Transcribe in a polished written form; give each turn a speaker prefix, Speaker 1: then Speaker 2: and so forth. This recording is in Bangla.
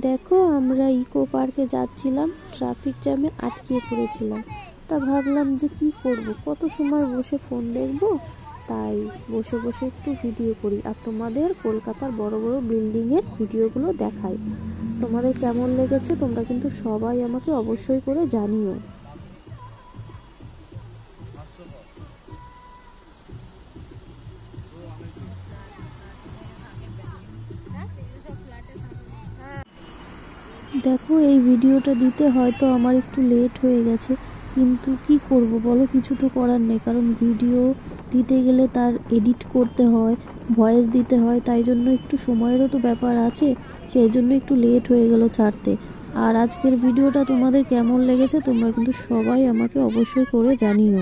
Speaker 1: দেখো আমরা ইকো পার্কে যাচ্ছিলাম, ট্রাফিক জ্যামে আটকে পড়েছিলাম। তা ভাবলাম যে কি করব, কত সময় বসে ফোন দেখব, তাই বসে বসে একটু ভিডিও করি আর তোমাদের কলকাতার বড় বড় বিল্ডিংয়ের ভিডিওগুলো দেখাই। তোমাদের কেমন লেগেছে তোমরা কিন্তু সবাই আমাকে অবশ্যই করে জানিও। দেখো এই ভিডিওটা দিতে হয়তো আমার একটু লেট হয়ে গেছে, কিন্তু কি করব বলো, কিছু তো করার নেই, কারণ ভিডিও দিতে গেলে তার এডিট করতে হয়, ভয়েস দিতে হয়, তাই জন্য একটু সময়েরও তো ব্যাপার আছে, সেই জন্য একটু লেট হয়ে গেল ছাড়তে। আর আজকের ভিডিওটা তোমাদের কেমন লেগেছে তোমরা কিন্তু সবাই আমাকে অবশ্যই করে জানিও।